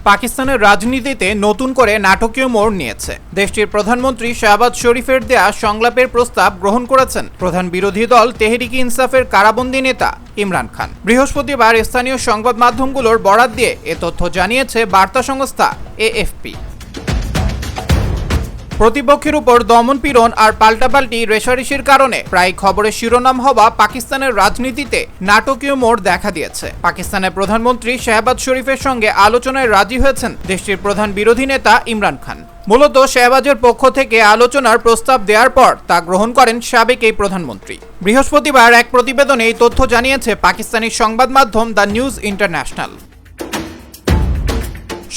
পাকিস্তানের রাজনীতিতে নতুন করে নাটকীয় মোড় নিয়েছে। দেশটির প্রধানমন্ত্রী শাহবাজ শরীফের দেয়া সংলাপের প্রস্তাব গ্রহণ করেছেন প্রধান বিরোধী দল তেহরিক ইনসাফের কারাবন্দী নেতা ইমরান খান। বৃহস্পতিবার স্থানীয় সংবাদ মাধ্যমগুলোর বরাত দিয়ে এ তথ্য জানিয়েছে বার্তা সংস্থা এএফপি। প্রতিপক্ষের উপর দমনপীড়ন আর পাল্টাপাল্টি রেশারেশির কারণে প্রায় খবরের শিরোনাম হওয়া পাকিস্তানের রাজনীতিতে নাটকীয় মোড় দেখা দিয়েছে। পাকিস্তানের প্রধানমন্ত্রী শাহবাজ শরীফের সঙ্গে আলোচনায় রাজি হয়েছেন দেশটির প্রধান বিরোধী নেতা ইমরান খান। মূলত শাহবাজের পক্ষ থেকে আলোচনার প্রস্তাব দেওয়ার পর তা গ্রহণ করেন সাবেক এই প্রধানমন্ত্রী। বৃহস্পতিবার এক প্রতিবেদনে এই তথ্য জানিয়েছে পাকিস্তানি সংবাদ মাধ্যম দ্য নিউজ ইন্টারন্যাশনাল।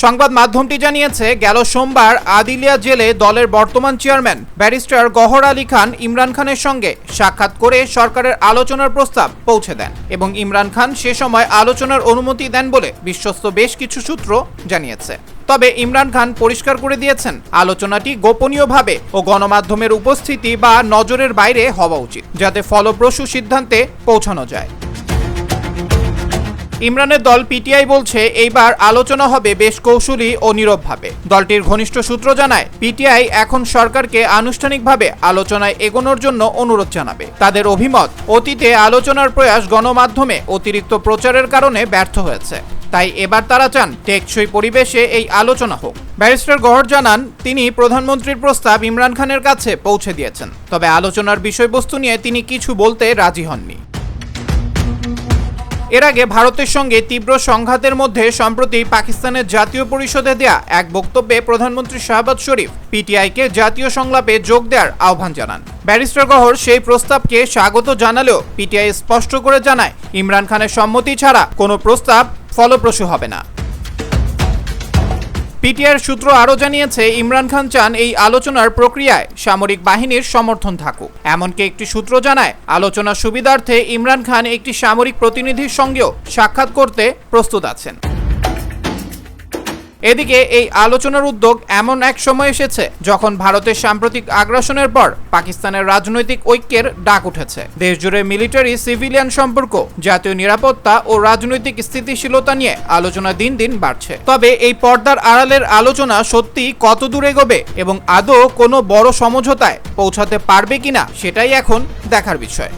সংবাদ মাধ্যমটি জানিয়েছে, গেল সোমবার আদিলিয়া জেলে দলের বর্তমান চেয়ারম্যান ব্যারিস্টার গওহর আলী খান ইমরান খানের সঙ্গে সাক্ষাৎ করে সরকারের আলোচনার প্রস্তাব পৌঁছে দেন এবং ইমরান খান সে সময় আলোচনার অনুমতি দেন বলে বিশ্বস্ত বেশ কিছু সূত্র জানিয়েছে। তবে ইমরান খান পরিষ্কার করে দিয়েছেন, আলোচনাটি গোপনীয়ভাবে ও গণমাধ্যমের উপস্থিতি বা নজরের বাইরে হওয়া উচিত, যাতে ফলপ্রসূ সিদ্ধান্তে পৌঁছানো যায়। ইমরানের দল পিটিআই বলছে, এইবার আলোচনা হবে বেশ কৌশলী ও নীরবভাবে। দলটির ঘনিষ্ঠ সূত্র জানায়, পিটিআই এখন সরকারকে আনুষ্ঠানিকভাবে আলোচনায় এগোনোর জন্য অনুরোধ জানাবে। তাদের অভিমত, অতীতে আলোচনার প্রয়াস গণমাধ্যমে অতিরিক্ত প্রচারের কারণে ব্যর্থ হয়েছে, তাই এবার তারা চান টেকসই পরিবেশে এই আলোচনা হোক। ব্যারিস্টার গওহর জানান, তিনি প্রধানমন্ত্রীর প্রস্তাব ইমরান খানের কাছে পৌঁছে দিয়েছেন, তবে আলোচনার বিষয়বস্তু নিয়ে তিনি কিছু বলতে রাজি হননি। এর আগে ভারতের সঙ্গে তীব্র সংঘাতের মধ্যে সম্প্রতি পাকিস্তানের জাতীয় পরিষদে দেয়া এক বক্তব্যে প্রধানমন্ত্রী শাহবাজ শরীফ পিটিআইকে জাতীয় সংলাপে যোগ দেওয়ার আহ্বান জানান। ব্যারিস্টার গওহর সেই প্রস্তাবকে স্বাগত জানালেও পিটিআই স্পষ্ট করে জানায়, ইমরান খানের সম্মতি ছাড়া কোনো প্রস্তাব ফলপ্রসূ হবে না। পিটিআইয়ের সূত্র আরও জানিয়েছে, ইমরান খান চান এই আলোচনার প্রক্রিয়ায় সামরিক বাহিনীর সমর্থন থাকুক। এমনকি একটি সূত্র জানায়, আলোচনার সুবিধার্থে ইমরান খান একটি সামরিক প্রতিনিধির সঙ্গেও সাক্ষাৎ করতে প্রস্তুত আছেন। এদিকে এই আলোচনার উদ্যোগ এমন এক সময় এসেছে যখন ভারতের সাম্প্রতিক আগ্রাসনের পর পাকিস্তানের রাজনৈতিক ঐক্যের ডাক উঠেছে। দেশজুড়ে মিলিটারি সিভিলিয়ান সম্পর্ক, জাতীয় নিরাপত্তা ও রাজনৈতিক স্থিতিশীলতা নিয়ে আলোচনা দিন দিন বাড়ছে। তবে এই পর্দার আড়ালের আলোচনা সত্যি কত দূর এগোবে এবং আদৌ কোনো বড় সমঝোতায় পৌঁছাতে পারবে কিনা, সেটাই এখন দেখার বিষয়।